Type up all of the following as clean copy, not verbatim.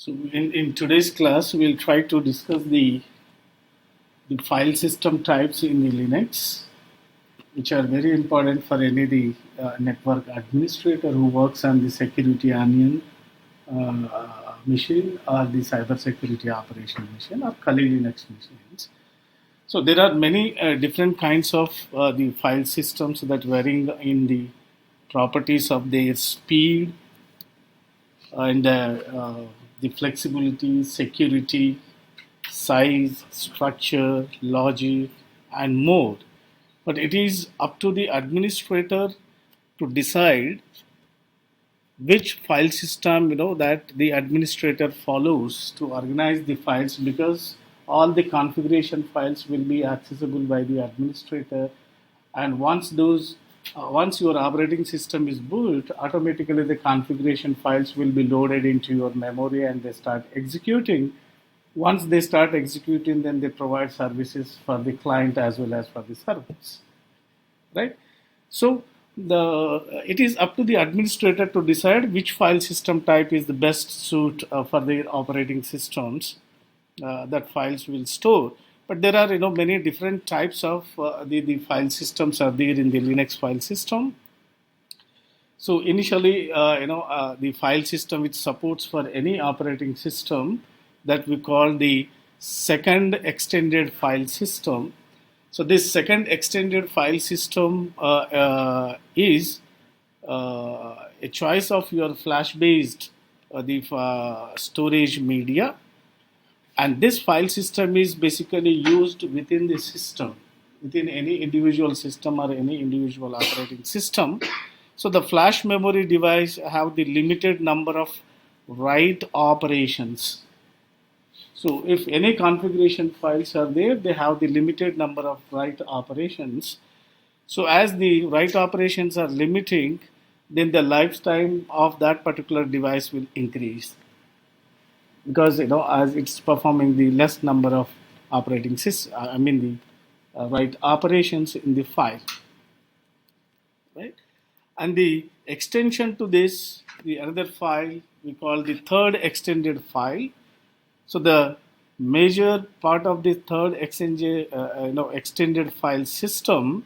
So in today's class, we'll try to discuss the file system types in the Linux, which are very important for any network administrator who works on the security onion machine or the cyber security operation machine or Kali Linux machines. So there are many different kinds of the file systems that varying in the properties of their speed and the flexibility, security, size, structure, logic, and more. But it is up to the administrator to decide which file system that the administrator follows to organize the files, because all the configuration files will be accessible by the administrator, and once your operating system is built, automatically the configuration files will be loaded into your memory and they start executing. Once they start executing, then they provide services for the client as well as for the servers, right? So it is up to the administrator to decide which file system type is the best suit for their operating systems that files will store. But there are many different types of the file systems are there in the Linux file system. So initially, the file system which supports for any operating system that we call the second extended file system. So this second extended file system is a choice of your flash-based storage media, and this file system is basically used within the system, within any individual system or any individual operating system. So the flash memory device have the limited number of write operations. So if any configuration files are there, they have the limited number of write operations. So as the write operations are limiting, then the lifetime of that particular device will increase, because as it's performing the less number of operating system, the write operations in the file, right? And the extension to this, the another file we call the third extended file. So the major part of the third extended file system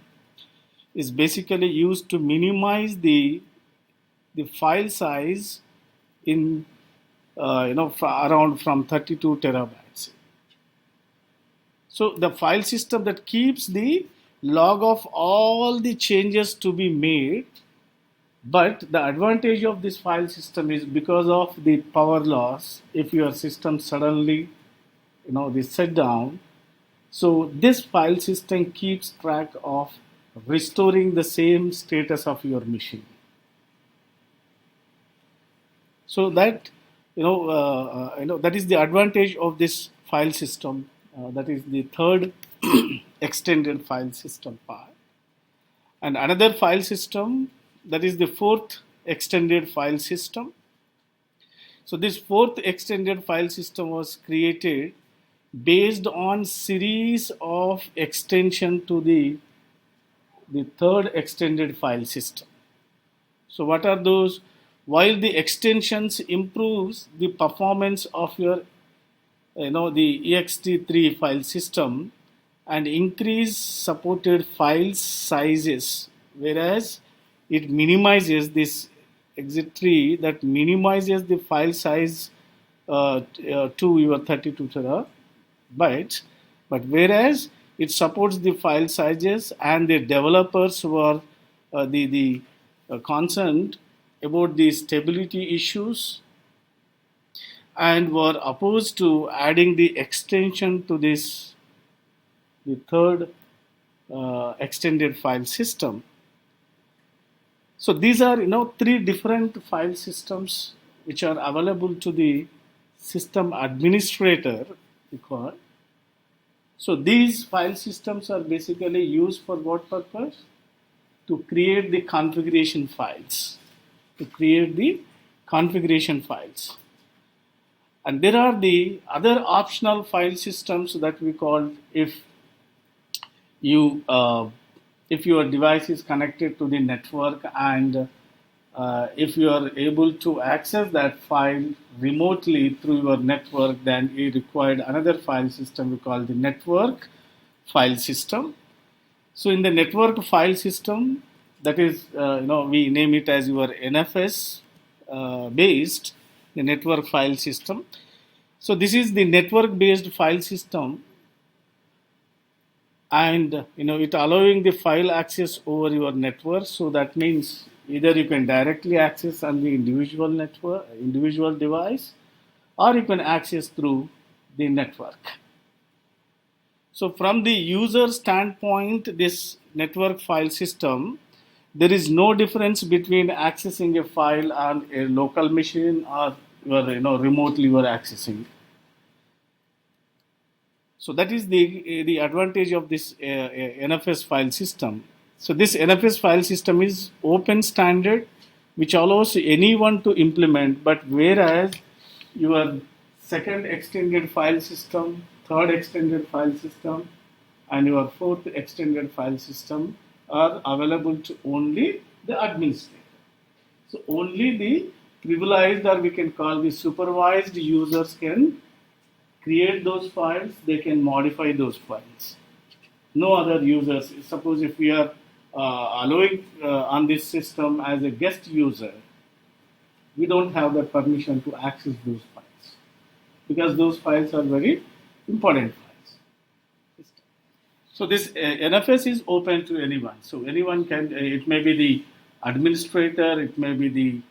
is basically used to minimize the file size in around from 32 terabytes. So the file system that keeps the log of all the changes to be made. But the advantage of this file system is because of the power loss, if your system suddenly is shut down, so this file system keeps track of restoring the same status of your machine. So that that is the advantage of this file system. That is the third extended file system part. And another file system, that is the fourth extended file system. So this fourth extended file system was created based on series of extension to the third extended file system. So what are those? While the extensions improves the performance of your the ext3 file system and increase supported file sizes, whereas it minimizes this exit tree that minimizes the file size to your 32 terabytes, but whereas it supports the file sizes, and the developers were concerned about the stability issues and were opposed to adding the extension to this the third extended file system. So these are three different file systems which are available to the system administrator, we call. So these file systems are basically used for what purpose? To create the configuration files. And there are the other optional file systems that we call, if your device is connected to the network and if you are able to access that file remotely through your network, then you required another file system we call the network file system. So in the network file system, that is, we name it as your NFS based, the network file system. So this is the network based file system, and it allowing the file access over your network. So that means either you can directly access on the individual network, individual device, or you can access through the network. So from the user standpoint, this network file system, there is no difference between accessing a file on a local machine or remotely you are accessing. So that is the advantage of this NFS file system. So this NFS file system is open standard, which allows anyone to implement. But whereas your second extended file system, third extended file system, and your fourth extended file system are available to only the administrator. So only the privileged, or we can call the supervised users, can create those files, they can modify those files. No other users. Suppose if we are allowing on this system as a guest user, we don't have the permission to access those files because those files are very important files. So this NFS is open to anyone. So anyone can, it may be the administrator, it may be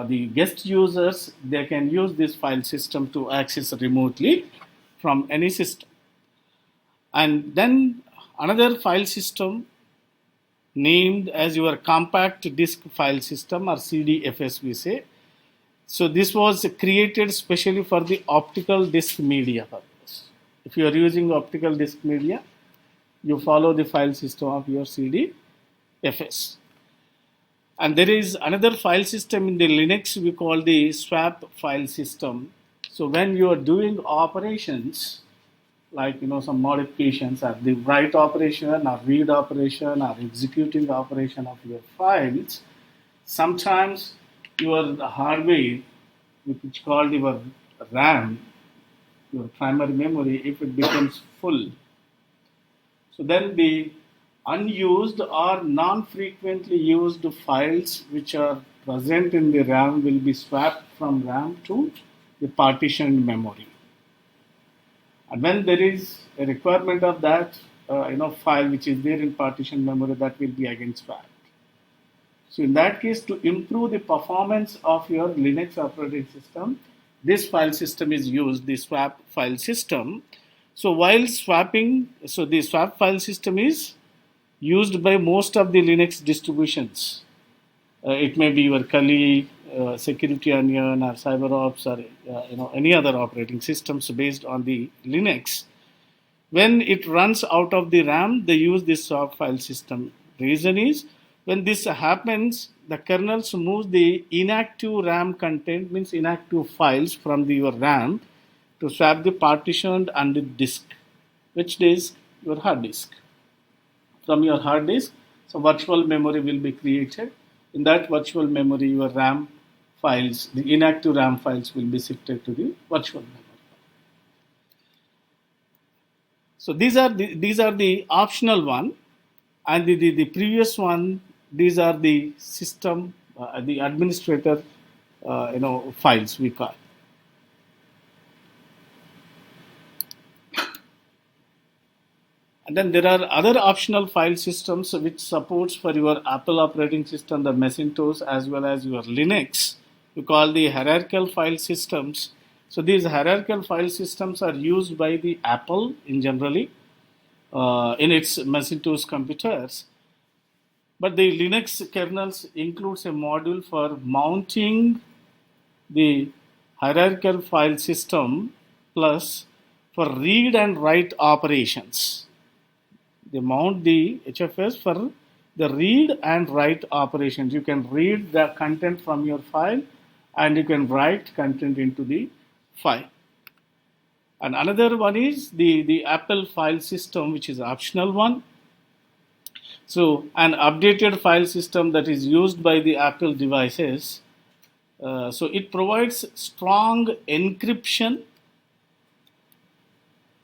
the guest users, they can use this file system to access remotely from any system. And then another file system named as your compact disk file system, or CDFS we say. So this was created specially for the optical disk media purpose. If you are using optical disk media, you follow the file system of your CDFS. And there is another file system in the Linux we call the swap file system. So when you are doing operations, like some modifications at the write operation or read operation or executing operation of your files, sometimes your hardware, which is called your RAM, your primary memory, if it becomes full, so then the unused or non-frequently used files which are present in the RAM will be swapped from RAM to the partitioned memory. And when there is a requirement of that file which is there in partitioned memory, that will be again swapped. So in that case, to improve the performance of your Linux operating system, this file system is used, the swap file system. So while swapping, so the swap file system is used by most of the Linux distributions. It may be your Kali, Security Onion, or CyberOps, or any other operating systems based on the Linux. When it runs out of the RAM, they use this swap file system. Reason is, when this happens, the kernels move the inactive RAM content, means inactive files from your RAM, to swap the partitioned and the disk. Which disk? Your hard disk. From your hard disk, so virtual memory will be created. In that virtual memory, your RAM files, the inactive RAM files, will be shifted to the virtual memory. So these are the optional one, and the previous one. These are the system, the administrator, files we call. And then there are other optional file systems which supports for your Apple operating system, the Macintosh, as well as your Linux. We call the hierarchical file systems. So these hierarchical file systems are used by the Apple in generally in its Macintosh computers. But the Linux kernels includes a module for mounting the hierarchical file system plus for read and write operations. They mount the HFS for the read and write operations. You can read the content from your file and you can write content into the file. And another one is the Apple file system, which is optional one. So an updated file system that is used by the Apple devices. So it provides strong encryption.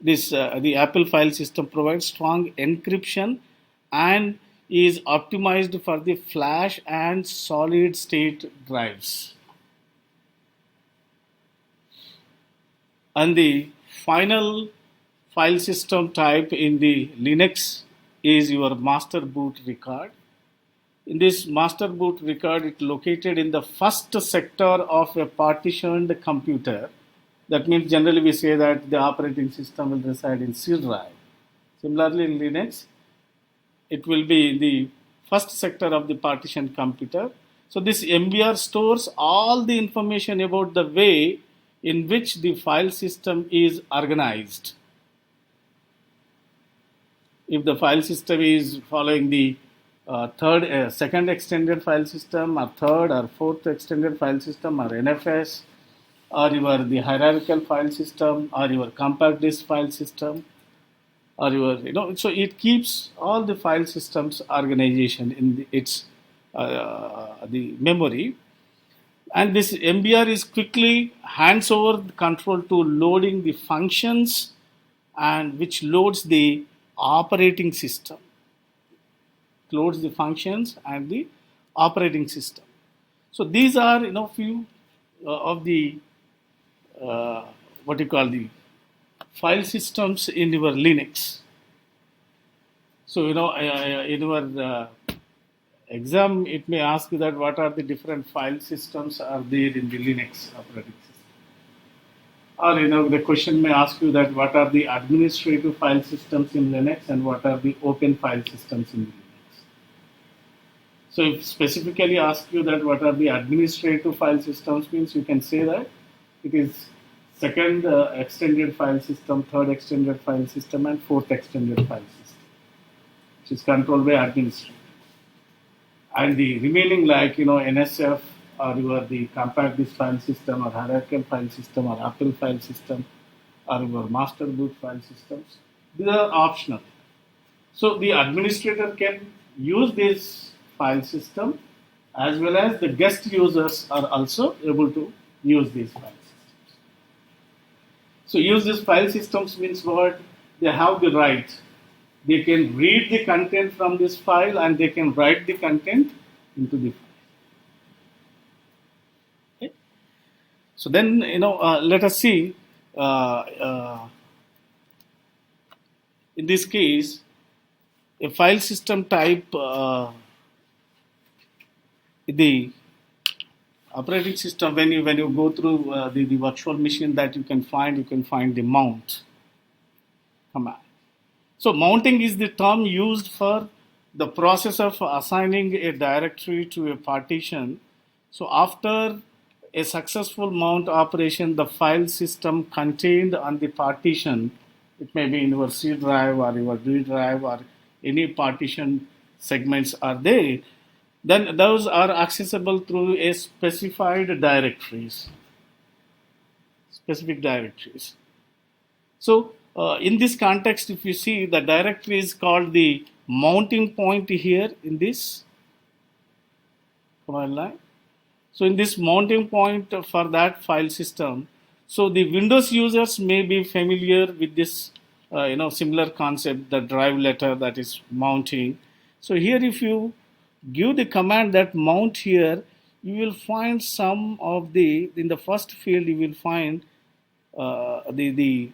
The Apple file system provides strong encryption and is optimized for the flash and solid state drives. And the final file system type in the Linux is your master boot record. In this master boot record, it located in the first sector of a partitioned computer. That means generally we say that the operating system will reside in C drive. Similarly, in Linux, it will be in the first sector of the partitioned computer. So this MBR stores all the information about the way in which the file system is organized. If the file system is following the second extended file system, or third or fourth extended file system, or NFS, or the hierarchical file system, or your compact disk file system, or so it keeps all the file systems organization in the memory. And this MBR is quickly hands over the control to loading the functions, and which loads the operating system. Loads the functions and the operating system. So these are few of the what you call the file systems in your Linux. So in your exam, it may ask you that what are the different file systems are there in the Linux operating system, or the question may ask you that what are the administrative file systems in Linux and what are the open file systems in Linux. So if specifically ask you that what are the administrative file systems, means you can say that it is second extended file system, third extended file system, and fourth extended file system, which is controlled by administrator. And the remaining, like NSF, or the compact disk file system, or hierarchical file system, or Apple file system, or your master boot file systems, these are optional. So the administrator can use this file system, as well as the guest users are also able to use these file systems. So use these file systems means what? They have the right. They can read the content from this file and they can write the content into the file. Okay? So then let us see. In this case, a file system type. The operating system, when you go through the virtual machine that you can find the mount command. So mounting is the term used for the process of assigning a directory to a partition. So after a successful mount operation, the file system contained on the partition, it may be in your C drive or your D drive or any partition segments are there, then those are accessible through a specific directories. So in this context, if you see, the directory is called the mounting point here in this command line. So in this mounting point for that file system, so the Windows users may be familiar with this similar concept, the drive letter that is mounting. So here if you give the command that mount here, you will find some of in the first field you will find the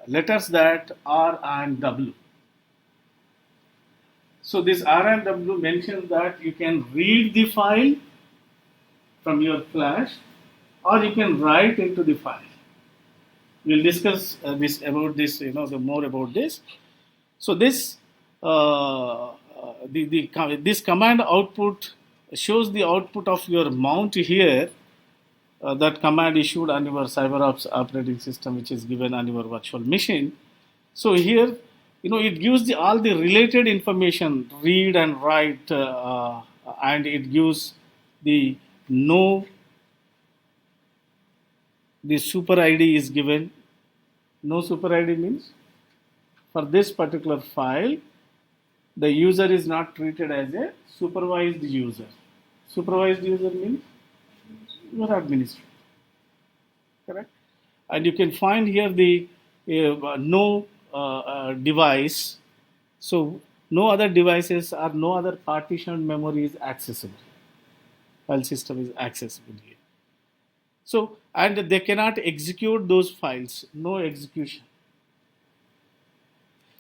letters that R and W. So this R and W mentions that you can read the file from your flash, or you can write into the file. We'll discuss this more about this. So this this command output shows the output of your mount here. That command issued on your CyberOps operating system, which is given on your virtual machine. So here, it gives all the related information, read and write, and it gives the super ID is given. No super ID means for this particular file, the user is not treated as a supervised user. Supervised user means your administrator, correct? And you can find here the no device. So no other devices or no other partitioned memory is accessible. File system is accessible here. So, and they cannot execute those files, no execution.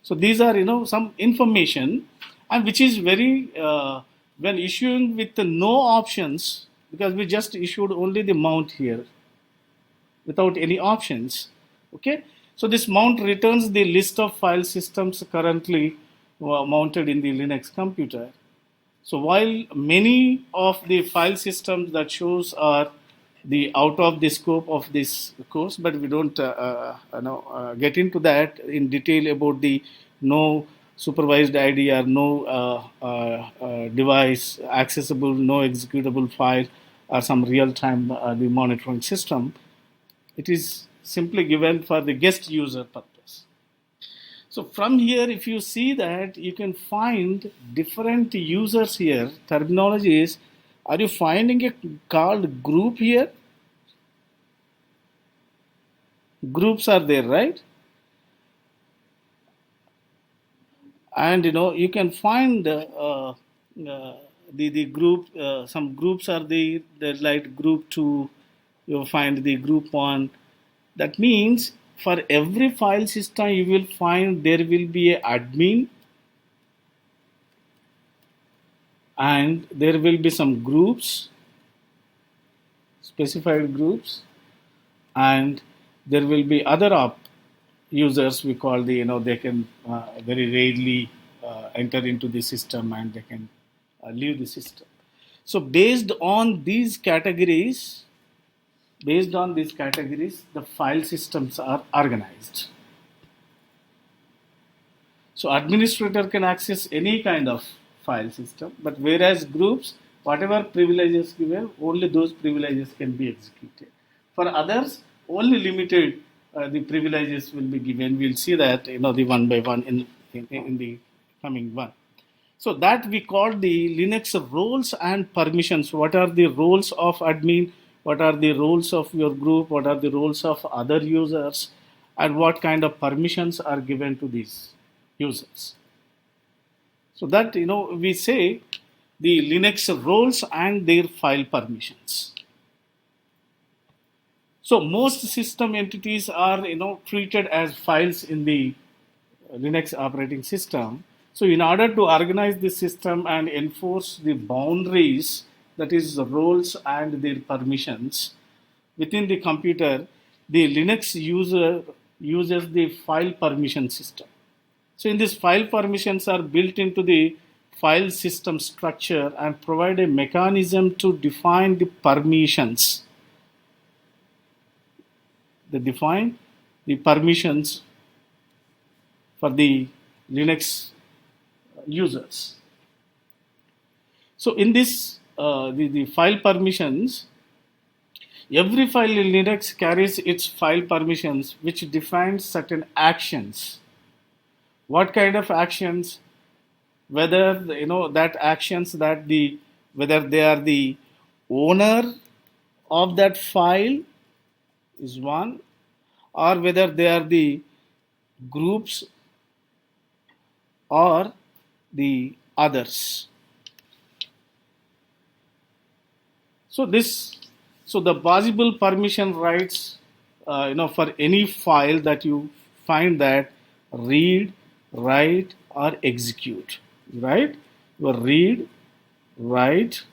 So these are, some information, and which is very, when issuing with the no options, because we just issued only the mount here without any options. Okay, so this mount returns the list of file systems currently mounted in the Linux computer. So while many of the file systems that shows are the out of the scope of this course, but we don't get into that in detail about the no supervised ID or no device accessible, no executable file, or some real-time the monitoring system. It is simply given for the guest user purpose. So from here, if you see that, you can find different users here. Terminologies. Are you finding a called group here? Groups are there, right? And you can find the group. Some groups are the like group 2. You find the group 1. That means for every file system you will find there will be a admin, and there will be some groups, specified groups, and there will be other users we call the, they can very rarely enter into the system, and they can leave the system. So based on these categories, the file systems are organized. So administrator can access any kind of file system, but whereas groups, whatever privileges given, only those privileges can be executed. For others, only limited the privileges will be given. We'll see that, the one by one in the coming one. So that we call the Linux roles and permissions. What are the roles of admin? What are the roles of your group? What are the roles of other users? And what kind of permissions are given to these users? So that, we say the Linux roles and their file permissions. So most system entities are, treated as files in the Linux operating system. So in order to organize the system and enforce the boundaries, that is the roles and their permissions within the computer, the Linux user uses the file permission system. So in this, file permissions are built into the file system structure and provide a mechanism to define the permissions. They define the permissions for the Linux users. So in this, the file permissions, every file in Linux carries its file permissions, which defines certain actions. What kind of actions? Whether that actions that whether they are the owner of that file is one, or whether they are the groups or the others. So the possible permission rights, for any file that you find, that read, write, or execute, right? Your read, write,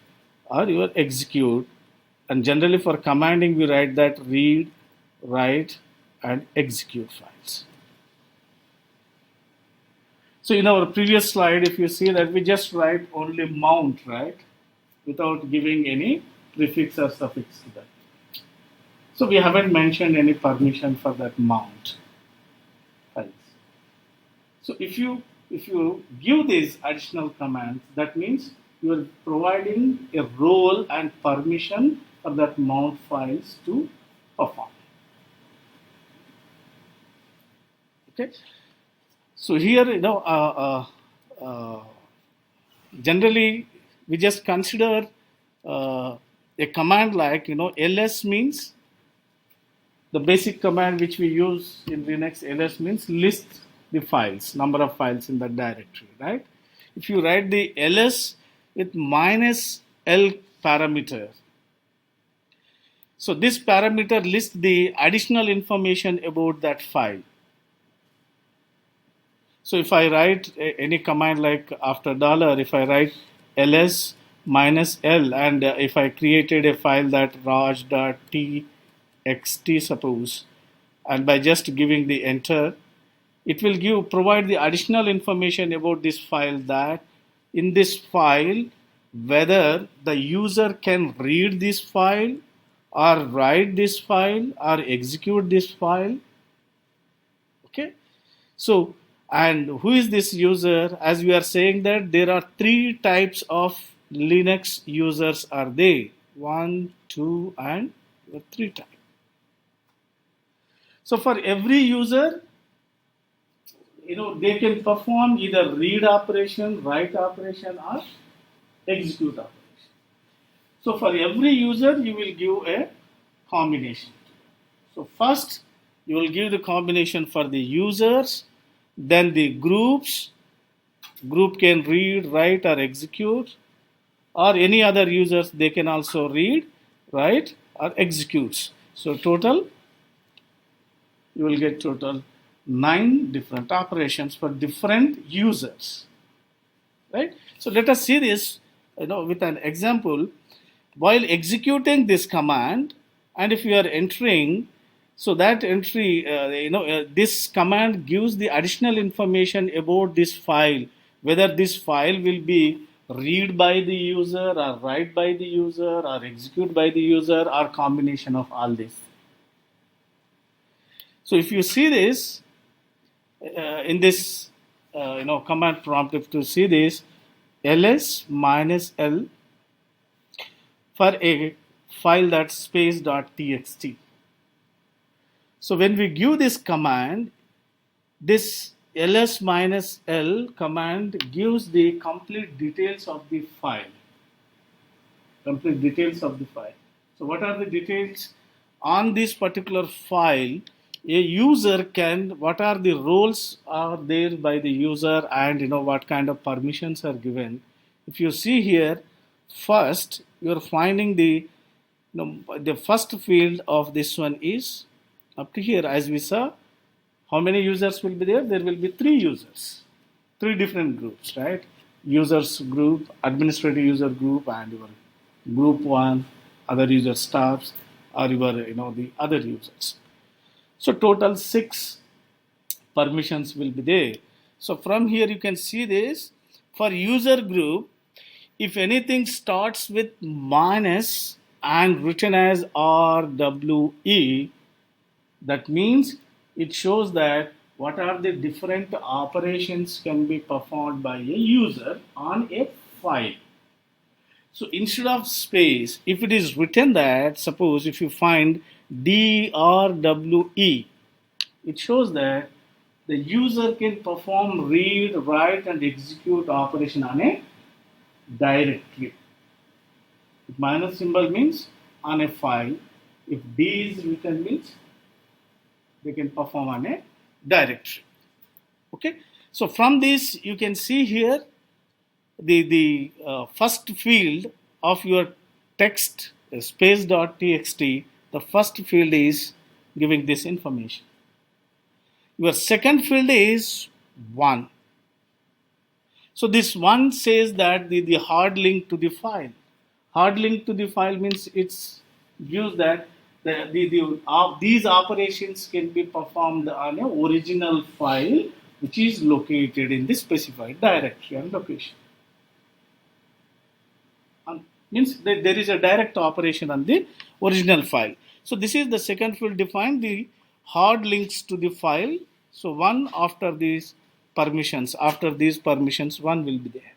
or your execute, and generally for commanding we write that read, write, and execute files. So in our previous slide, if you see that we just write only mount, right, without giving any prefix or suffix to that. So we haven't mentioned any permission for that mount files. So if you give these additional commands, that means you are providing a role and permission for that mount files to perform. Okay. So here, generally we just consider a command like, ls means the basic command which we use in Linux. Ls means list the files, number of files in that directory, right? If you write the ls with minus l parameter, so this parameter lists the additional information about that file. So if I write any command like after dollar, if I write ls minus l, and if I created a file that raj.txt suppose, and by just giving the enter, it will provide the additional information about this file, that in this file whether the user can read this file or write this file or execute this file. Okay, so, and who is this user? As we are saying that there are three types of Linux users are there. 1, 2, and 3 types. So for every user, they can perform either read operation, write operation, or execute operation. So for every user, you will give a combination. So first, you will give the combination for the users, then the groups. Group can read, write, or execute, or any other users, they can also read, write, or execute. So total, you will get total 9 different operations for different users, right? So let us see this, with an example. While executing this command, and if you are entering, so that entry, this command gives the additional information about this file, whether this file will be read by the user or write by the user or execute by the user or combination of all this. So if you see this in this command prompt, if you see this ls minus l for a file that's space.txt. So when we give this command, this ls minus l command gives the complete details of the file. Complete details of the file. So what are the details on this particular file? A user can, what are the roles are there by the user, and what kind of permissions are given. If you see here, first you are finding the first field of this one is up to here. As we saw, how many users will be there? There will be 3 users, 3 different groups, right? Users group, administrative user group, and your group 1, other user staffs, or your the other users. So total 6 permissions will be there. So from here you can see this. For user group, if anything starts with minus and written as RWE, that means it shows that what are the different operations can be performed by a user on a file. So instead of space, if it is written that, suppose if you find DRWE, it shows that the user can perform read, write, and execute operation on a directory. If minus symbol means on a file. If D is written means they can perform on a directory. Okay. So from this you can see here the first field of your text space.txt. The first field is giving this information. Your second field is 1. So this 1 says that the hard link to the file. Hard link to the file means it's gives that these operations can be performed on an original file which is located in the specified directory and location. Means that there is a direct operation on the original file. So this is the second field defined, the hard links to the file. So 1 after these permissions, 1 will be there.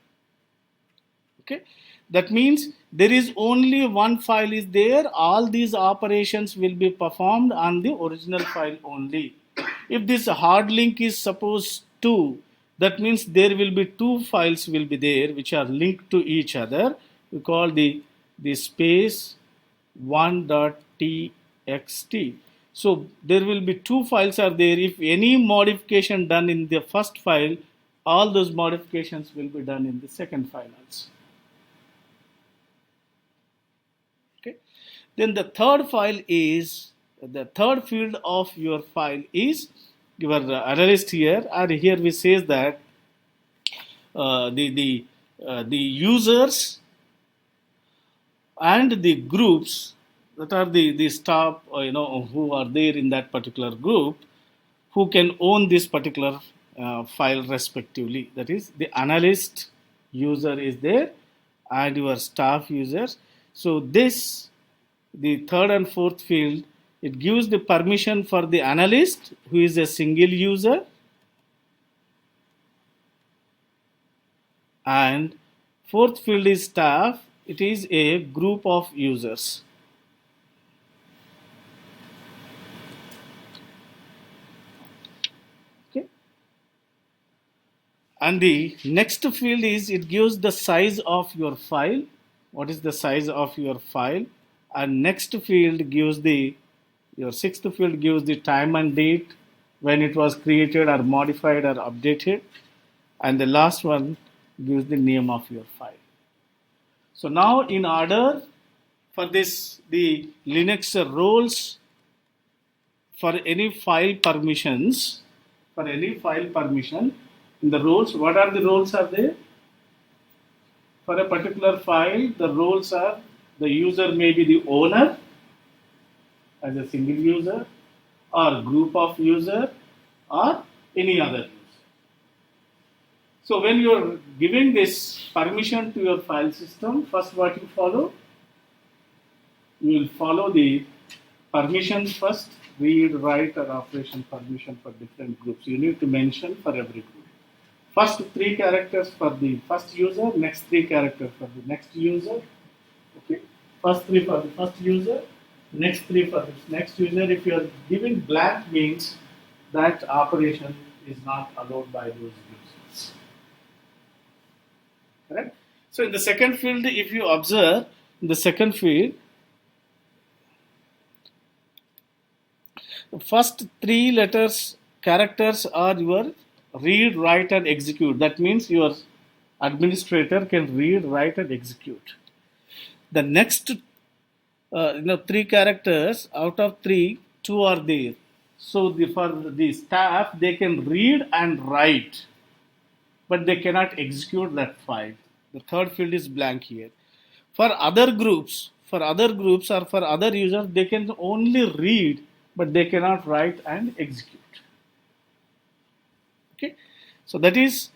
Okay, that means there is only one file is there. All these operations will be performed on the original file only. If this hard link is supposed to That means there will be two files will be there which are linked to each other. We call the space 1.txt. So there will be two files are there. If any modification done in the first file, all those modifications will be done in the second file also. Okay. Then the third file is the third field of your file is your analyst here, and here we says that the users and the groups that are the staff who are there in that particular group who can own this particular file respectively. That is, the analyst user is there and your staff users. So this, the third and fourth field, it gives the permission for the analyst who is a single user, and fourth field is staff, it is a group of users. Okay. And the next field is it gives the size of your file. What is the size of your file? And next field gives your sixth field gives the time and date when it was created or modified or updated, and the last one gives the name of your file. So now, in order for this, the Linux roles for any file permissions, in the roles, what are the roles are there? For a particular file, the roles are the user may be the owner as a single user, or group of user, or any other user. So when you are giving this permission to your file system, first what you follow? You will follow the permissions first, read, write, or operation permission for different groups. You need to mention for every group. First 3 characters for the first user, next 3 characters for the next user. Okay. First 3 for the first user, next 3 for the next user. If you are giving blank, means that operation is not allowed by those users. Correct? So in the second field, if you observe, in the second field, the first 3 characters are your read, write, and execute. That means your administrator can read, write, and execute. The next 3 characters, out of 3, 2 are there. So for the staff, they can read and write, but they cannot execute that file. The third field is blank here. For other groups or for other users, they can only read, but they cannot write and execute. Okay, so that is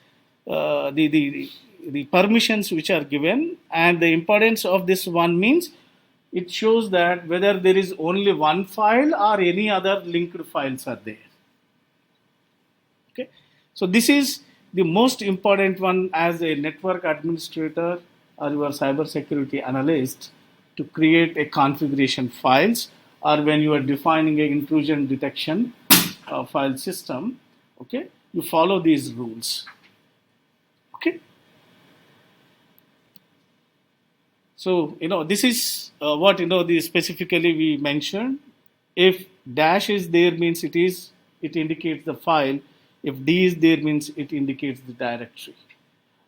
the permissions which are given, and the importance of this one means it shows that whether there is only one file or any other linked files are there. Okay, so this is the most important one as a network administrator or your cyber security analyst to create a configuration files, or when you are defining a intrusion detection file system. Okay, you follow these rules. Okay. So, this is what, specifically we mentioned. If dash is there, means it indicates the file. If D is there, means it indicates the directory.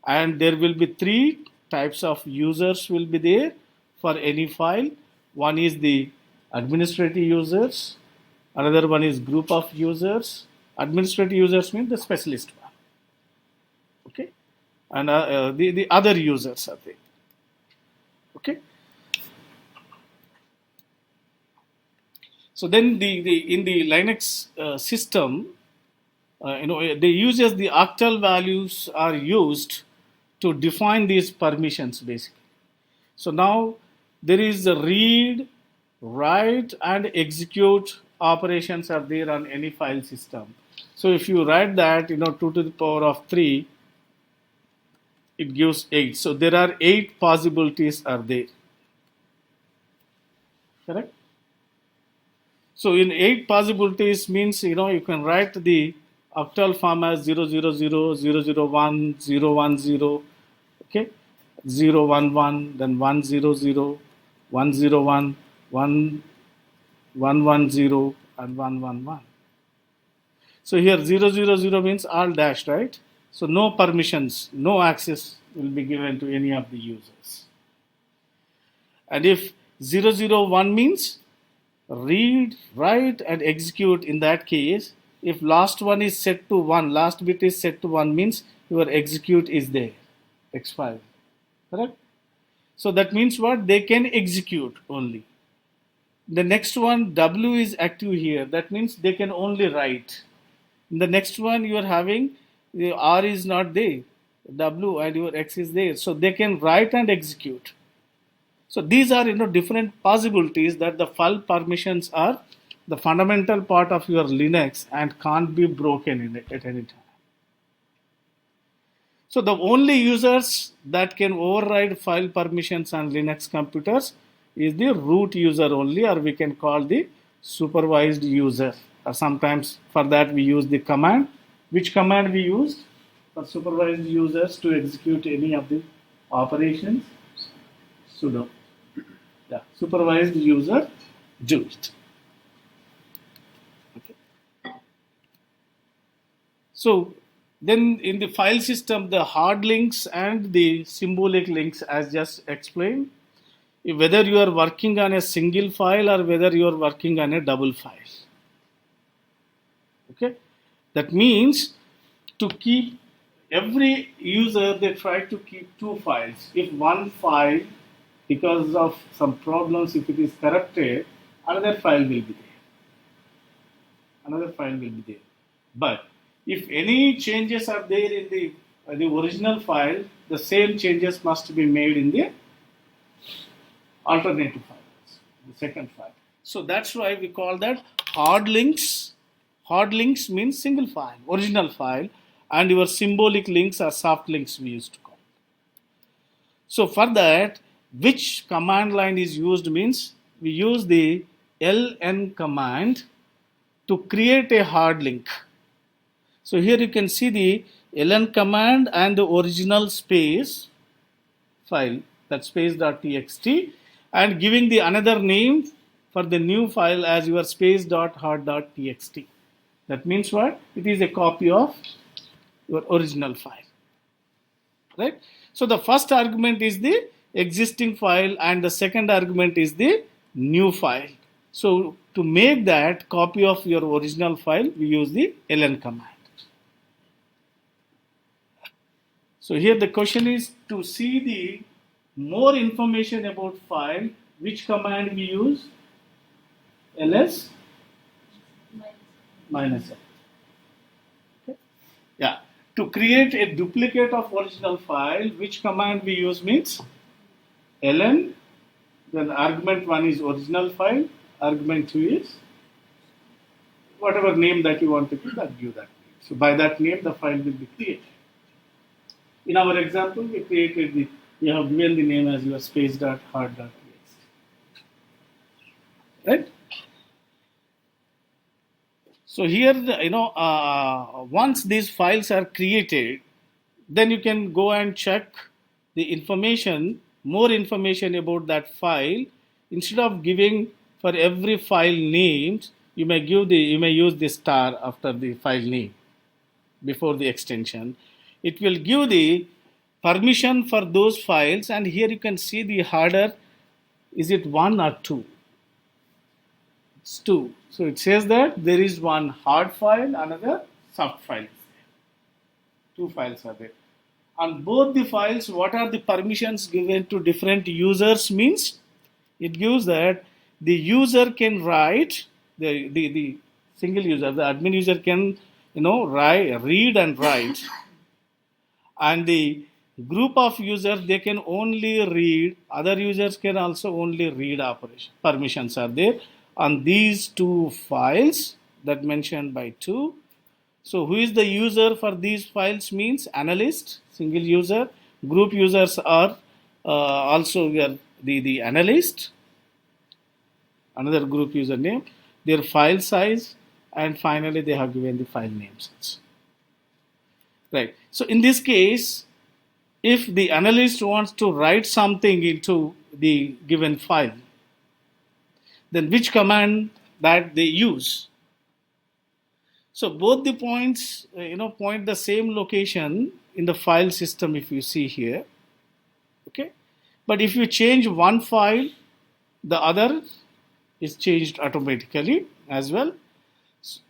And there will be 3 types of users will be there for any file. One is the administrative users. Another one is group of users. Administrative users means the specialist one. Okay. And the other users are there. Okay. So then in the Linux system, they uses the octal values are used to define these permissions basically. So now there is a read, write, and execute operations are there on any file system. So if you write that 2 to the power of 3, it gives 8. So there are 8 possibilities are there. Correct? So in 8 possibilities means you can write the octal form as 000, 001, 010, okay, 011, then 100, 101, 110, and 111. So here 000 means all dashed, right? So no permissions, no access will be given to any of the users. And if 001 means read, write, and execute, in that case, if last one is set to 1, last bit is set to 1 means your execute is there, expired, correct? So that means what? They can execute only. The next one, W is active here, that means they can only write. In the next one you are having, the R is not there, W and your X is there, so they can write and execute. So these are different possibilities that the file permissions are the fundamental part of your Linux and can't be broken in it at any time. So the only users that can override file permissions on Linux computers is the root user only, or we can call the supervised user. Or sometimes for that we use the command. Which command we use for supervised users to execute any of the operations? Sudo. Yeah, supervised user used. Okay. So then in the file system, the hard links and the symbolic links, as just explained, whether you are working on a single file or whether you are working on a double file. Okay, that means to keep every user, they try to keep two files. If one file, because of some problems, if it is corrupted, another file will be there. Another file will be there. But if any changes are there in the original file, the same changes must be made in the alternative files, the second file. So that's why we call that hard links. Hard links means single file, original file, and your symbolic links are soft links we used to call. So for that, which command line is used means we use the ln command to create a hard link. So here you can see the ln command and the original space file, that space.txt, and giving the another name for the new file as your space.hard.txt. That means what? It is a copy of your original file, right? So the first argument is the existing file and the second argument is the new file. So to make that copy of your original file, we use the ln command. So here the question is to see the more information about file, which command we use? ls minus l. Okay. Yeah. To create a duplicate of original file, which command we use means ln, then argument 1 is original file, argument 2 is whatever name that you want to give, that give that name. So by that name the file will be created. In our example, we have given the name as your space.hard.txt. Right? So here, once these files are created, then you can go and check the information, more information about that file. Instead of giving for every file name, you may use the star after the file name before the extension. It will give the permission for those files, and here you can see the harder. Is it 1 or 2? It's 2. So it says that there is one hard file, another soft file. Two files are there. On both the files, what are the permissions given to different users means? It gives that the user can write, the single user, the admin user can read and write. And the group of users, they can only read, other users can also only read operation. Permissions are there on these two files that mentioned by 2. So who is the user for these files means analyst, single user. Group users are also the analyst, another group user name, their file size, and finally they have given the file names. right? So in this case, if the analyst wants to write something into the given file, then which command that they use? So both the points, point the same location in the file system. If you see here, okay. But if you change one file, the other is changed automatically as well.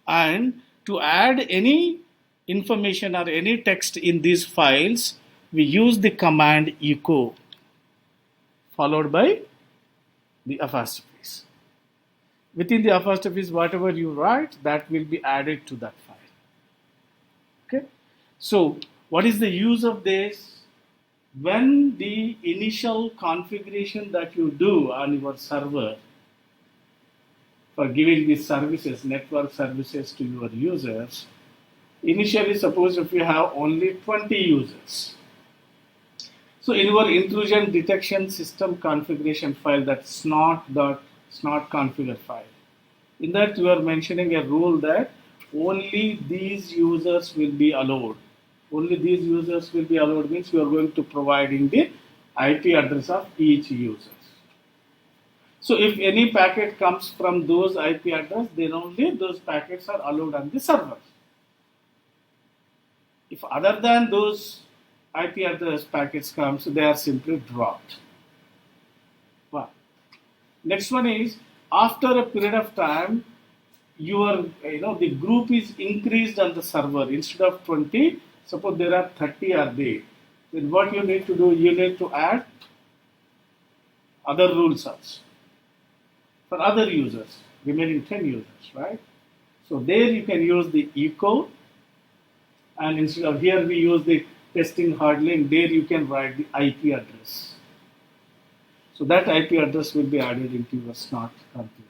And to add any information or any text in these files, we use the command echo followed by the apostrophes. Within the apostrophes, whatever you write, that will be added to that file. Okay. So what is the use of this? When the initial configuration that you do on your server for giving these services, network services to your users, initially suppose if you have only 20 users. So in your intrusion detection system configuration file, that snot configure file, in that you are mentioning a rule that only these users will be allowed. Only these users will be allowed means you are going to providing the IP address of each user. So if any packet comes from those IP address, then only those packets are allowed on the server. If other than those IP address packets come, so they are simply dropped. Wow. Next one is, after a period of time, the group is increased on the server. Instead of 20, suppose there are 30 are there. Then what you need to do, you need to add other rules also for other users, remaining 10 users, right? So there you can use the echo, and instead of here we use the testing hard link, there you can write the IP address. So that IP address will be added into your snot configure.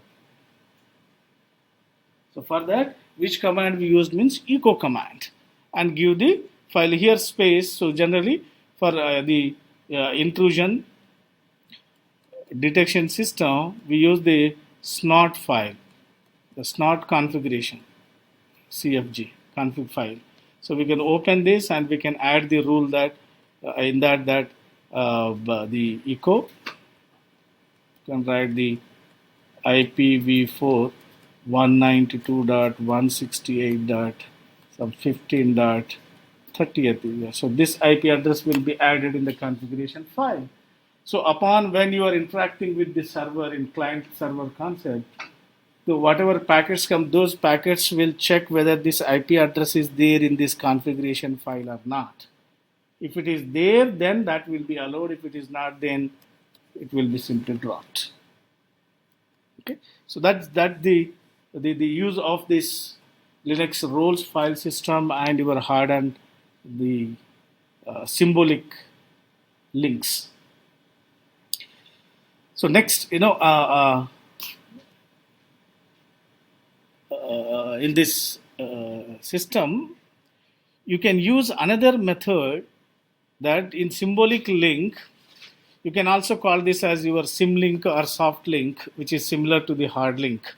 So for that, which command we used means echo command, and give the file here space. So generally for the intrusion detection system, we use the snot file, the snot configuration, CFG config file. So we can open this and we can add the rule that in that the echo, you can write the IPv4 192.168.15.30. So this IP address will be added in the configuration file. So upon when you are interacting with the server in client server concept, so whatever packets come, those packets will check whether this IP address is there in this configuration file or not. If it is there, then that will be allowed. If it is not, then it will be simply dropped. Okay, so that's the use of this Linux roles file system and your hardened the symbolic links. So next, in this system, you can use another method that in symbolic link, you can also call this as your symlink or soft link, which is similar to the hard link.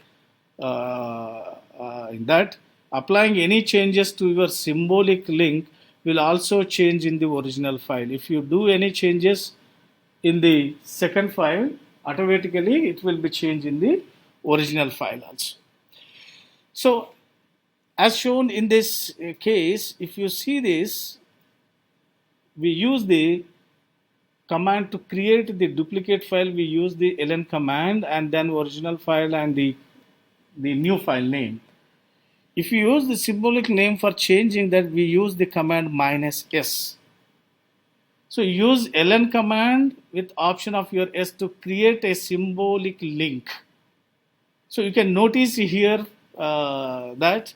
In that, applying any changes to your symbolic link will also change in the original file. If you do any changes in the second file, automatically it will be changed in the original file also. So as shown in this case, if you see this, we use the command to create the duplicate file. We use the ln command and then original file and the new file name. If you use the symbolic name for changing that, we use the command -s. So use ln command with option of your s to create a symbolic link. So you can notice here that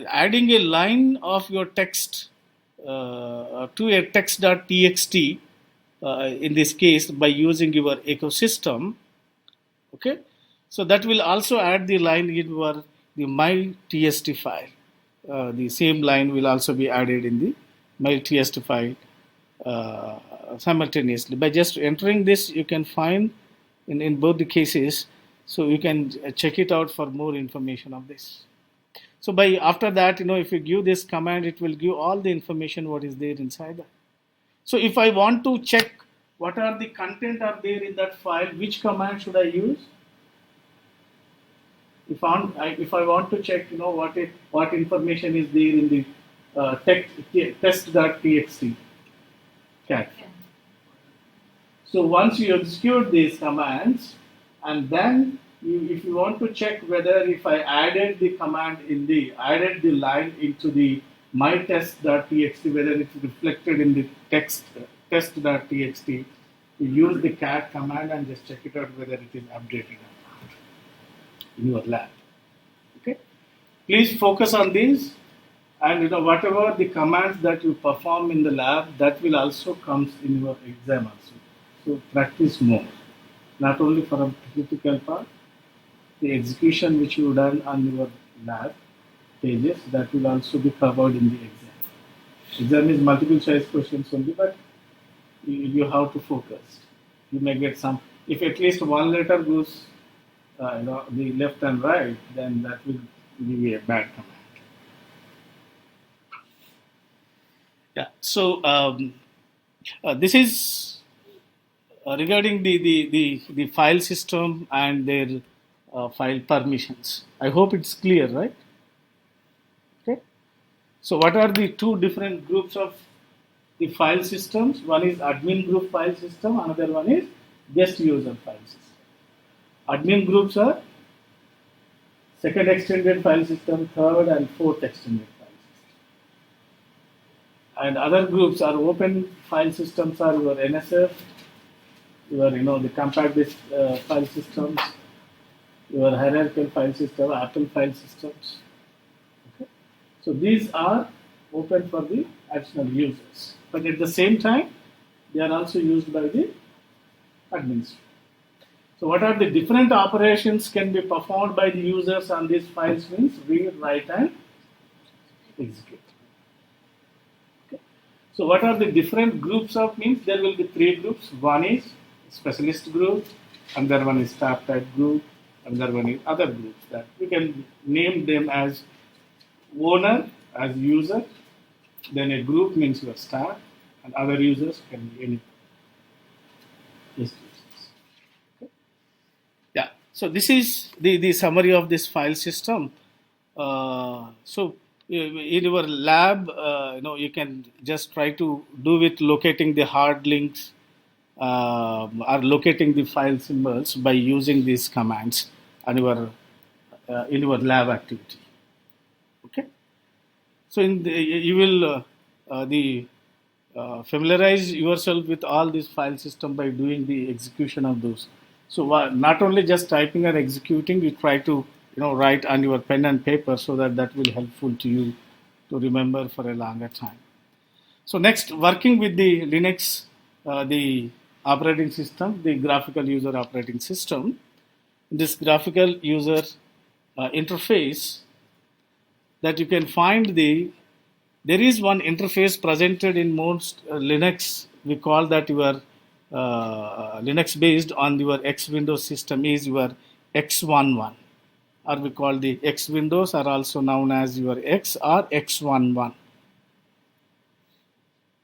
adding a line of your text to a text.txt in this case by using your ecosystem. Okay, so that will also add the line in your my.txt file. The same line will also be added in the my.txt file simultaneously. By just entering this, you can find in both the cases. So you can check it out for more information of this. So by after that, if you give this command, it will give all the information what is there inside that. So if I want to check what are the content are there in that file, which command should I use? If I want to check, what information is there in the test.txt cat. So once you execute these commands, and then if you want to check whether if I added the command added the line into the my test.txt, whether it's reflected in the test.txt, you use the cat command and just check it out whether it is updated in your lab. Okay, please focus on these, and whatever the commands that you perform in the lab, that will also comes in your exam also. So practice more, not only for a critical part, the execution which you done on your lab pages, that will also be covered in the exam. Exam is multiple choice questions only, but you have to focus. You may get some, if at least one letter goes the left and right, then that will be a bad command. Yeah. So this is regarding the file system and their file permissions. I hope it's clear, right? Okay. So what are the two different groups of the file systems? One is admin group file system, another one is guest user file system. Admin groups are second extended file system, third and fourth extended file system. And other groups are open file systems are your NSF, your the compact disk file systems, your hierarchical file system, Apple file systems. Okay. So these are open for the additional users, but at the same time they are also used by the administrator. So what are the different operations can be performed by the users on these files? Means read, write and execute. Okay. So what are the different groups of means? There will be three groups. One is specialist group, another one is staff type group, another one is other groups that we can name them as owner, as user, then a group means your staff, and other users can be any. Yes, okay. Yeah, so this is the summary of this file system. So in your lab, you can just try to do with locating the hard links or locating the file symbols by using these commands on your in your lab activity. Okay, so you will familiarize yourself with all this file system by doing the execution of those. So not only just typing or executing, you try to write on your pen and paper so that will helpful to you to remember for a longer time. So next, working with the Linux, the operating system, the graphical user operating system. This graphical user interface that you can find there is one interface presented in most Linux. We call that your Linux based on your X Windows system is your X11, or we call the X Windows are also known as your X or X11.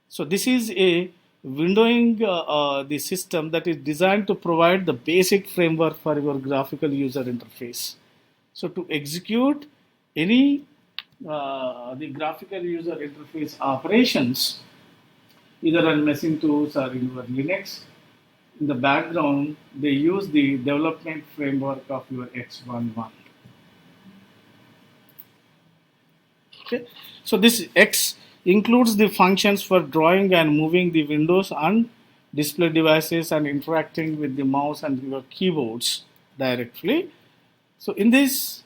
So this is a windowing the system that is designed to provide the basic framework for your graphical user interface. So to execute any the graphical user interface operations, either on machine tools or in your Linux, in the background they use the development framework of your X11. Okay, so this X includes the functions for drawing and moving the windows on display devices and interacting with the mouse and your keyboards directly. So in this,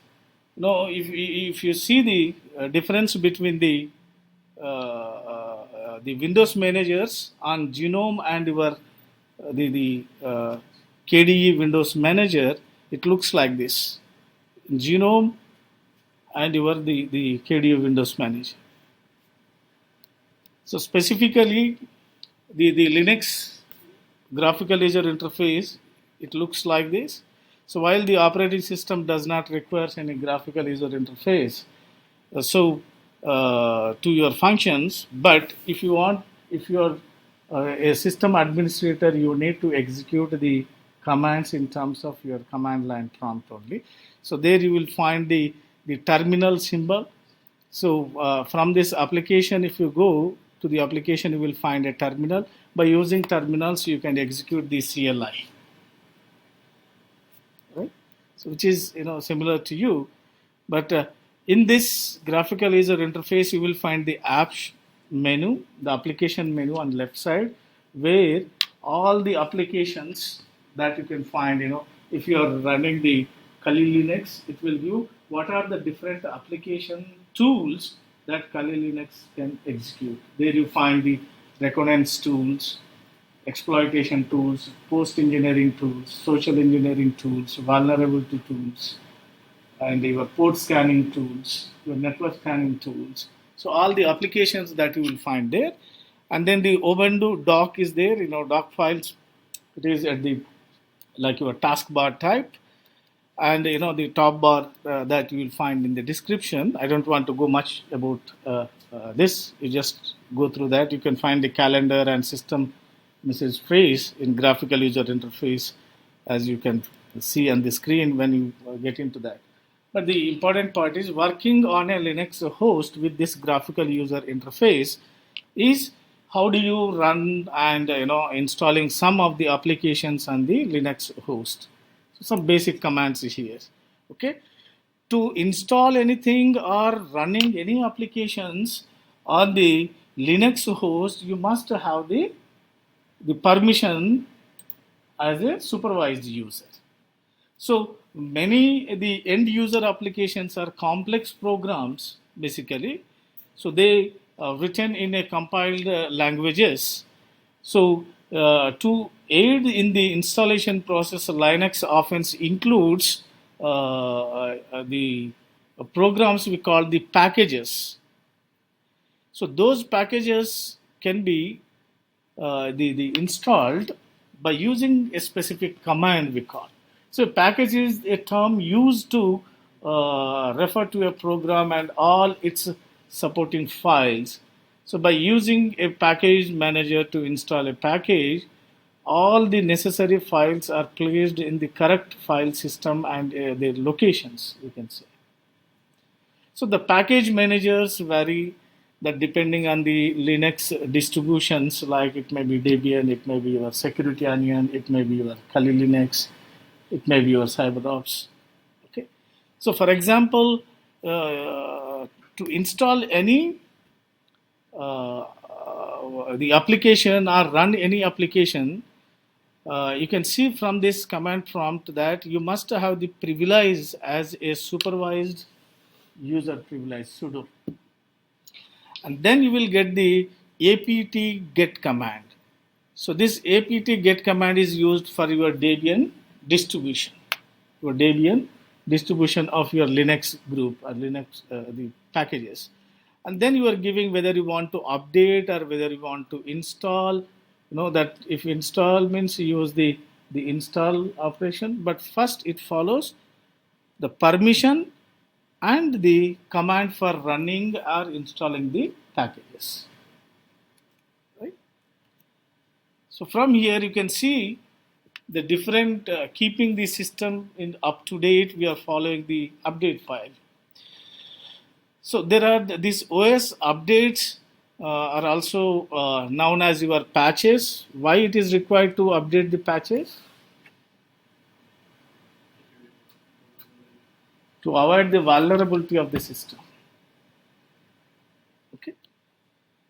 if you see the difference between the Windows managers on Genome and your the KDE Windows Manager, it looks like this. Genome and your the KDE Windows Manager. So specifically, the Linux graphical user interface, it looks like this. So while the operating system does not require any graphical user interface, to your functions, but if you're a system administrator, you need to execute the commands in terms of your command line prompt only. So there you will find the terminal symbol. So from this application, if you go to the application, you will find a terminal. By using terminals, you can execute the CLI, right? So which is similar to you, but in this graphical user interface, you will find the apps menu, the application menu on left side, where all the applications that you can find, if you are running the Kali Linux, it will give what are the different application tools that Kali Linux can execute. There you find the reconnaissance tools, exploitation tools, post engineering tools, social engineering tools, vulnerability tools, and your port scanning tools, your network scanning tools. So all the applications that you will find there. And then the Ubuntu doc is there, doc files. It is at the like your taskbar type. And the top bar that you will find in the description. I don't want to go much about this. You just go through that. You can find the calendar and system message phrase in graphical user interface, as you can see on the screen when you get into that. But the important part is working on a Linux host with this graphical user interface is how do you run and installing some of the applications on the Linux host. So some basic commands here. Okay, to install anything or running any applications on the Linux host, you must have the permission as a supervised user. So the end user applications are complex programs basically. So they are written in a compiled languages. So to aid in the installation process, Linux often includes the programs we call the packages. So those packages can be the installed by using a specific command we call. So package is a term used to refer to a program and all its supporting files. So by using a package manager to install a package, all the necessary files are placed in the correct file system and their locations, you can say. So the package managers vary that depending on the Linux distributions, like it may be Debian, it may be your Security Onion, it may be your Kali Linux, it may be your CyberOps. Okay. So for example, to install any the application or run any application, you can see from this command prompt that you must have the privilege as a supervised user privilege sudo, and then you will get the apt get command. So this apt get command is used for your Debian distribution, of your Linux group or Linux the packages. And then you are giving whether you want to update or whether you want to install. That if install means you use the install operation, but first it follows the permission and the command for running or installing the packages. Right? So from here you can see the different keeping the system in up to date. We are following the update file. So there are these OS updates are also known as your patches. Why it is required to update the patches? To avoid the vulnerability of the system. Okay.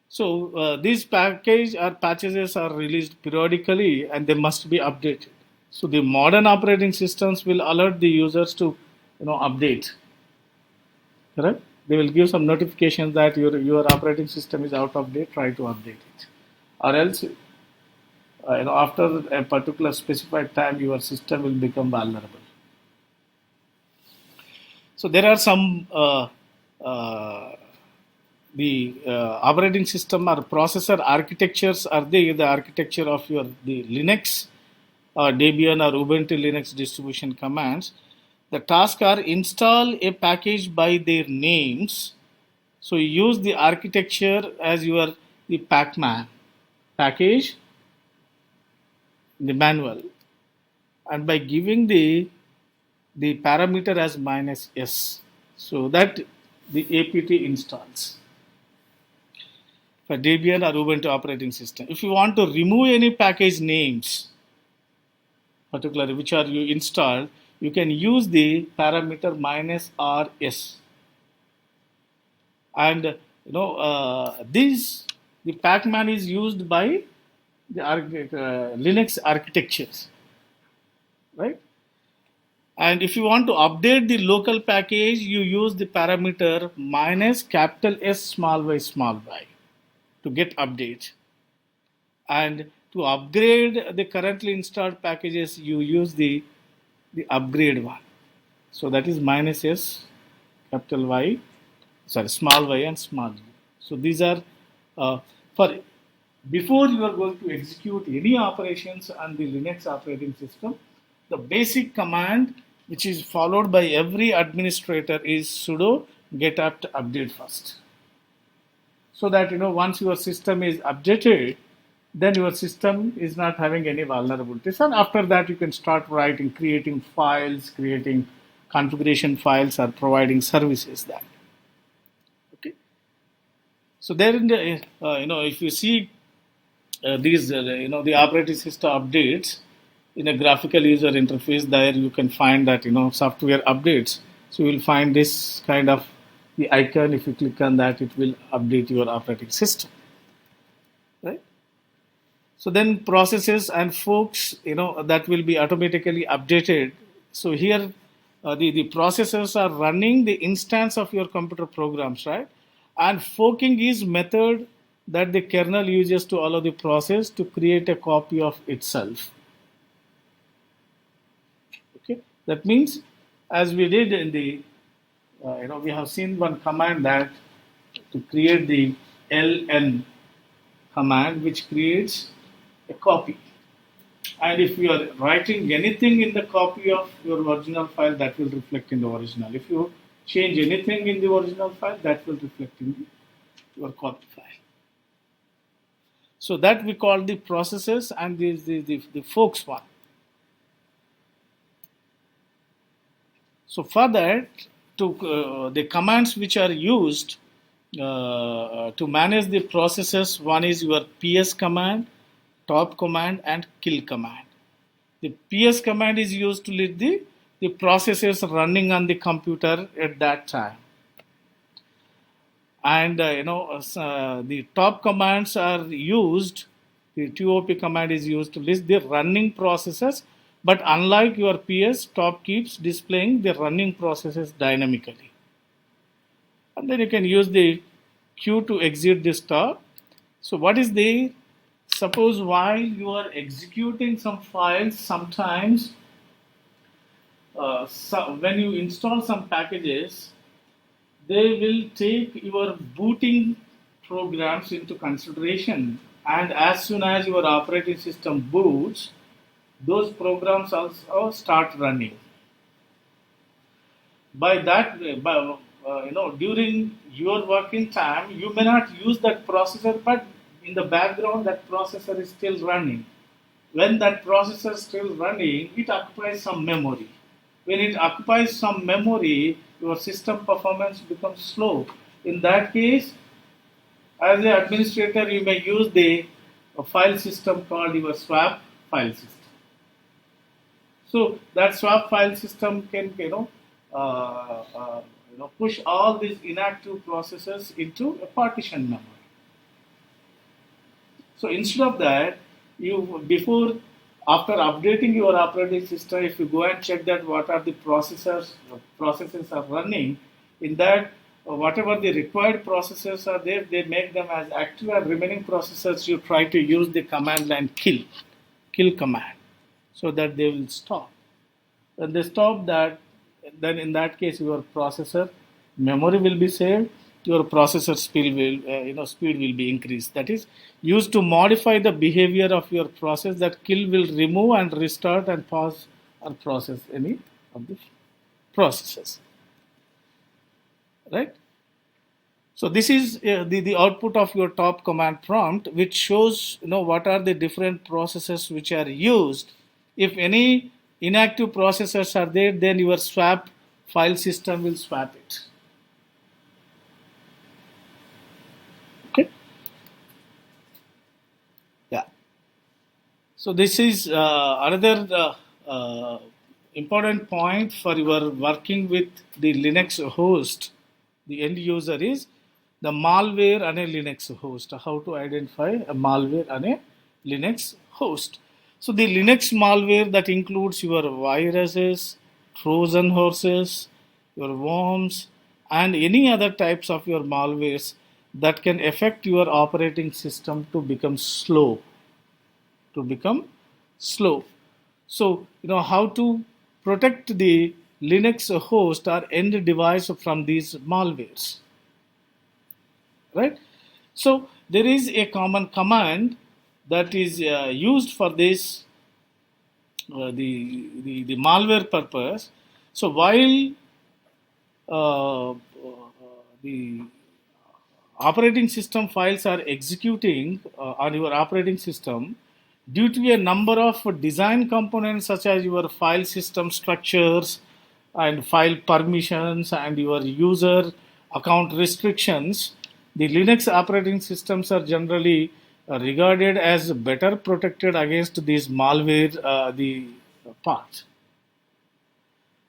So these patches are released periodically and they must be updated. So the modern operating systems will alert the users to update. Correct? They will give some notifications that your operating system is out of date, try to update it. Or else, after a particular specified time, your system will become vulnerable. So there are some the operating system or processor architectures are the architecture of the Linux Debian or Ubuntu Linux distribution commands, the tasks are install a package by their names. So you use the architecture as your the Pacman package, the manual, and by giving the parameter as -s, so that the apt installs for Debian or Ubuntu operating system. If you want to remove any package names, particularly which are you installed, you can use the parameter -rs. And this the Pacman is used by the Linux architectures, right? And if you want to update the local package, you use the parameter -S small y to get update. And to upgrade the currently installed packages, you use the upgrade one. So that is -S Y, sorry, small y and small u. So these are for before you are going to execute any operations on the Linux operating system, the basic command which is followed by every administrator is sudo get apt update first. So that once your system is updated, then your system is not having any vulnerabilities. And after that, you can start writing, creating files, creating configuration files, or providing services. That okay. So there in the if you see these the operating system updates in a graphical user interface, there you can find that software updates. So you will find this kind of the icon. If you click on that, it will update your operating system, right? So then processes and forks, that will be automatically updated. So here the processes are running the instance of your computer programs, right? And forking is method that the kernel uses to allow the process to create a copy of itself. Okay, that means as we did in the we have seen one command that to create the ln command, which creates a copy. And if you are writing anything in the copy of your original file, that will reflect in the original. If you change anything in the original file, that will reflect in your copy file. So that we call the processes, and the forks one. So for that, to the commands which are used to manage the processes, one is your ps command, top command, and kill command. The ps command is used to lead the processes running on the computer at that time. And the top commands are used, the top command is used to list the running processes, but unlike your ps, top keeps displaying the running processes dynamically. And then you can use the q to exit this top. So what is the, suppose while you are executing some files, sometimes when you install some packages, they will take your booting programs into consideration, and as soon as your operating system boots, those programs also start running. By that, during your working time, you may not use that processor, but in the background, that processor is still running. When that processor is still running, it occupies some memory. When it occupies some memory, your system performance becomes slow. In that case, as an administrator, you may use a file system called your swap file system. So that swap file system can push all these inactive processes into a partition memory. So instead of that, after updating your operating system, if you go and check that what are the processes are running, in that whatever the required processes are there, they make them as active, and remaining processes you try to use the command line kill command, so that they will stop. When they stop that, then in that case your processor memory will be saved, your processor speed will be increased. That is used to modify the behavior of your process. That kill will remove and restart and pause or process any of the processes, right? So this is the output of your top command prompt, which shows what are the different processes which are used. If any inactive processors are there, then your swap file system will swap it. Okay. Yeah. So this is another important point for your working with the Linux host. The end user is the malware on a Linux host. How to identify a malware on a Linux host. So the Linux malware that includes your viruses, Trojan horses, your worms, and any other types of your malwares that can affect your operating system to become slow. So how to protect the Linux host or end device from these malwares, right? So there is a common command that is used for this the malware purpose. So while the operating system files are executing on your operating system, due to a number of design components such as your file system structures and file permissions and your user account restrictions, the Linux operating systems are generally regarded as better protected against these malware the parts.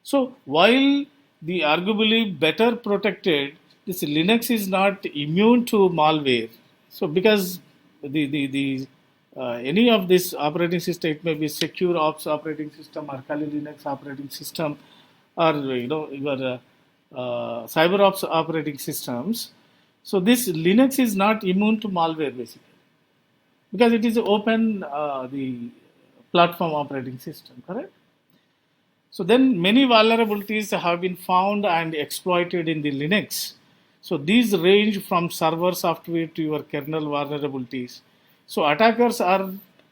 So while the arguably better protected, this Linux is not immune to malware. So because the any of this operating system, it may be secure ops operating system or Kali Linux operating system, or your cyber ops operating systems. So this Linux is not immune to malware basically because it is open the platform operating system, correct? So then many vulnerabilities have been found and exploited in the Linux. So these range from server software to your kernel vulnerabilities. So attackers are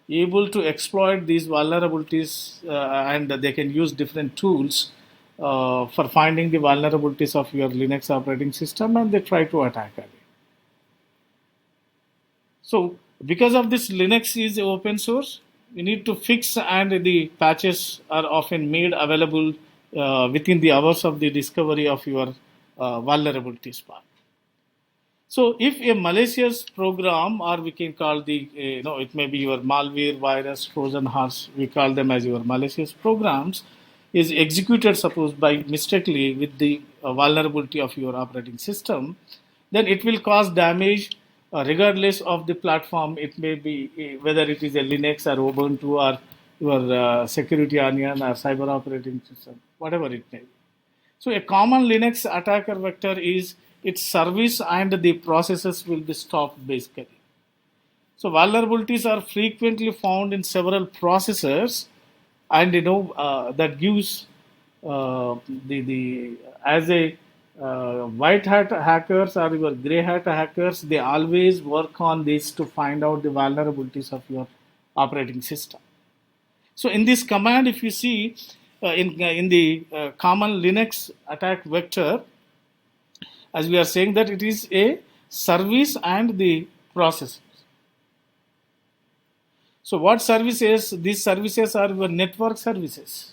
able to exploit these vulnerabilities and they can use different tools for finding the vulnerabilities of your Linux operating system and they try to attack again. So because of this, Linux is open source. You need to fix and the patches are often made available within the hours of the discovery of your vulnerabilities part. So if a malicious program, or we can call the, it may be your malware, virus, Trojan horse, we call them as your malicious programs, is executed, suppose by mistakenly with the vulnerability of your operating system, then it will cause damage regardless of the platform. It may be whether it is a Linux or Ubuntu or your security onion or cyber operating system, whatever it may be. So a common Linux attacker vector is its service and the processes will be stopped basically. So vulnerabilities are frequently found in several processors, and that gives the as a white hat hackers or your gray hat hackers, they always work on this to find out the vulnerabilities of your operating system. So in this command, if you see in the common Linux attack vector, as we are saying that it is a service and the process. So what services? These services are your network services.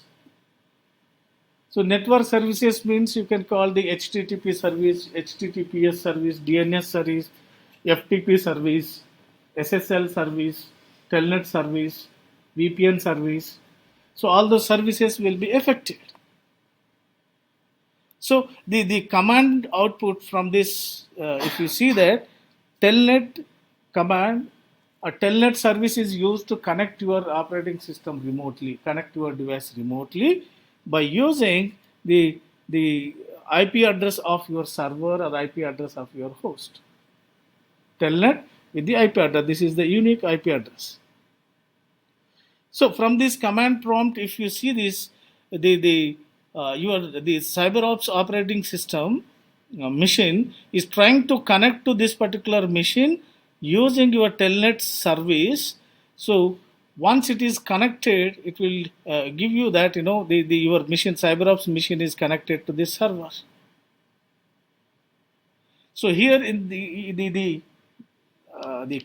So network services means you can call the HTTP service, HTTPS service, DNS service, FTP service, SSL service, Telnet service, VPN service. So all those services will be affected. So the command output from this, if you see that telnet command, a telnet service is used to connect your operating system remotely, connect your device remotely by using the IP address of your server or IP address of your host. Telnet with the IP address. This is the unique IP address. So from this command prompt, if you see this, the CyberOps operating system machine is trying to connect to this particular machine using your telnet service. So once it is connected, it will give you that your machine, CyberOps machine, is connected to this server. So here in the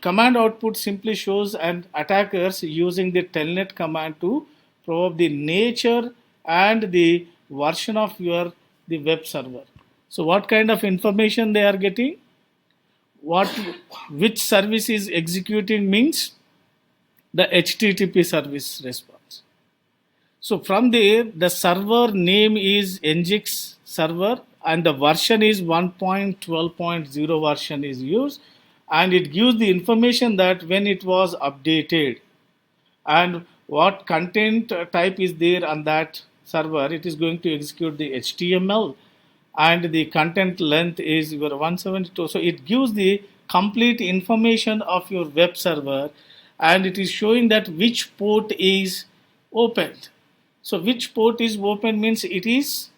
command output simply shows an attackers using the telnet command to probe the nature and the version of the web server. So what kind of information they are getting? What which service is executing means the HTTP service response. So from there, the server name is Nginx server and the version is 1.12.0 version is used, and it gives the information that when it was updated and what content type is there on that server. It is going to execute the HTML and the content length is your 172. So it gives the complete information of your web server, and it is showing that which port is opened. So which port is open means it is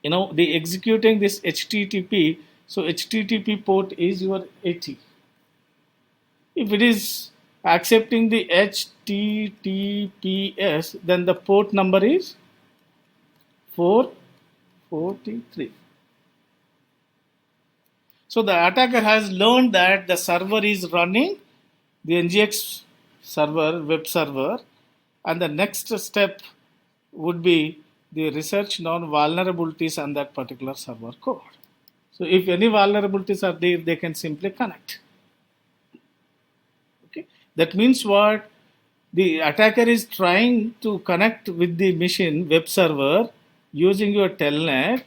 the executing this HTTP. So HTTP port is your 80. If it is accepting the HTTPS, then the port number is 443. So the attacker has learned that the server is running the Nginx server, web server, and the next step would be the research known vulnerabilities on that particular server code. So if any vulnerabilities are there, they can simply connect. Okay, that means what? The attacker is trying to connect with the machine web server using your telnet,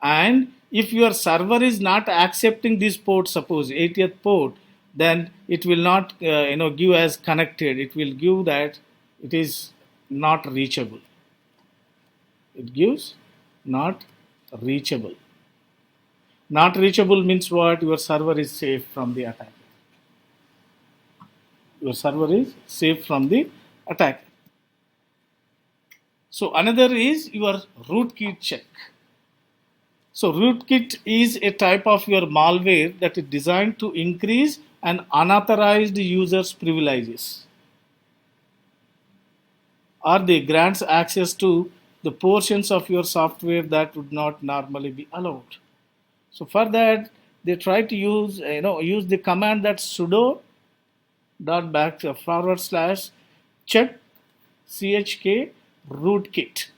and if your server is not accepting this port, suppose 80th port, then it will not give as connected. It will give that it is not reachable. It gives not reachable. Not reachable means what? Your server is safe from the attacker. Your server is safe from the attacker. So another is your Rootkit Check. So Rootkit is a type of your malware that is designed to increase an unauthorized user's privileges, or they grants access to the portions of your software that would not normally be allowed. So for that, they try to use the command that sudo /check chk rootkit.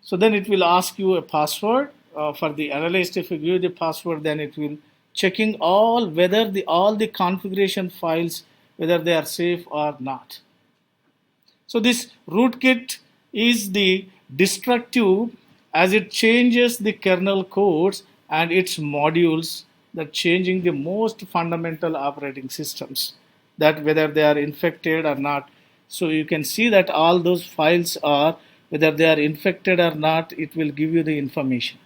So then it will ask you a password. For the analyst, if you give the password, then it will checking whether all the configuration files, whether they are safe or not. So this rootkit is the destructive, as it changes the kernel codes and its modules, that changing the most fundamental operating systems, that whether they are infected or not. So you can see that all those files are, whether they are infected or not, it will give you the information,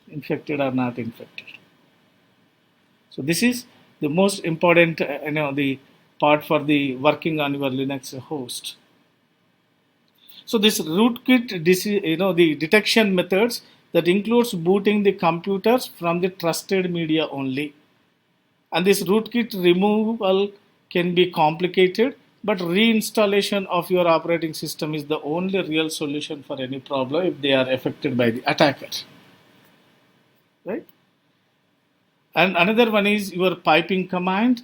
infected or not infected. So this is the most important the part for the working on your Linux host. So this rootkit, the detection methods that includes booting the computers from the trusted media only. And this rootkit removal can be complicated, but reinstallation of your operating system is the only real solution for any problem if they are affected by the attacker. Right? And another one is your piping command.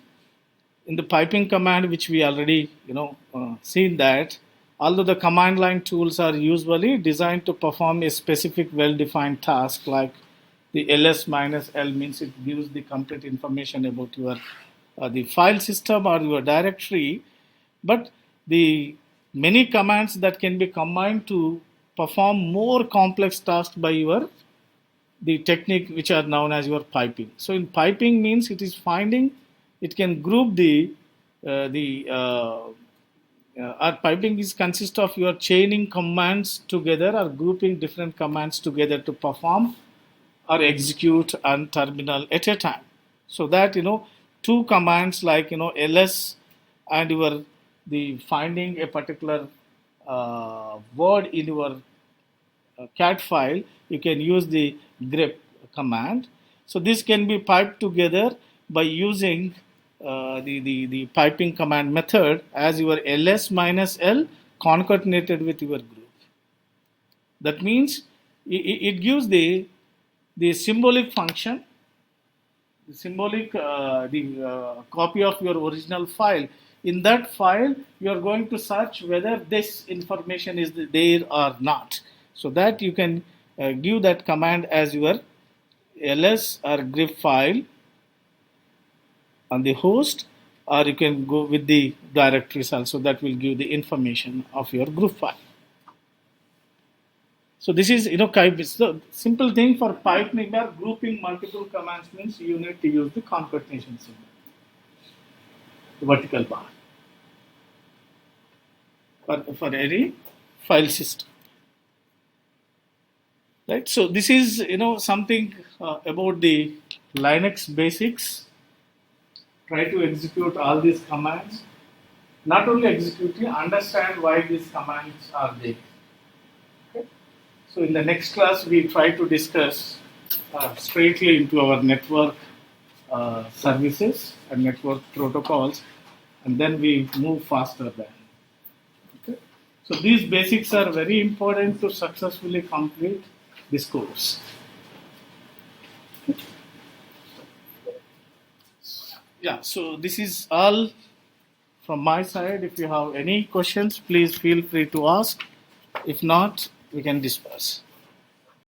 In the piping command, which we already seen that, although the command line tools are usually designed to perform a specific well-defined task, like the ls minus l means it gives the complete information about your the file system or your directory, but the many commands that can be combined to perform more complex tasks by your the technique which are known as your piping. So in piping means it is finding, it can group our piping is consist of your chaining commands together or grouping different commands together to perform or execute on terminal at a time. So that two commands like ls and your the finding a particular word in your cat file, you can use the grep command. So this can be piped together by using the piping command method as your ls minus l concatenated with your group. That means it gives the symbolic function, the symbolic copy of your original file. In that file, you are going to search whether this information is there or not. So that you can give that command as your ls or grep file on the host, or you can go with the directories also. That will give the information of your group file. So this is, the simple thing for piping or grouping multiple commands means you need to use the concatenation symbol, the vertical bar, for any file system. Right. So this is, something about the Linux basics. Try to execute all these commands. Not only execute, understand why these commands are there. Okay. So in the next class, we try to discuss straightly into our network services and network protocols, and then we move faster there. Okay. So these basics are very important to successfully complete this course. Yeah, so this is all from my side. If you have any questions, please feel free to ask. If not, we can disperse.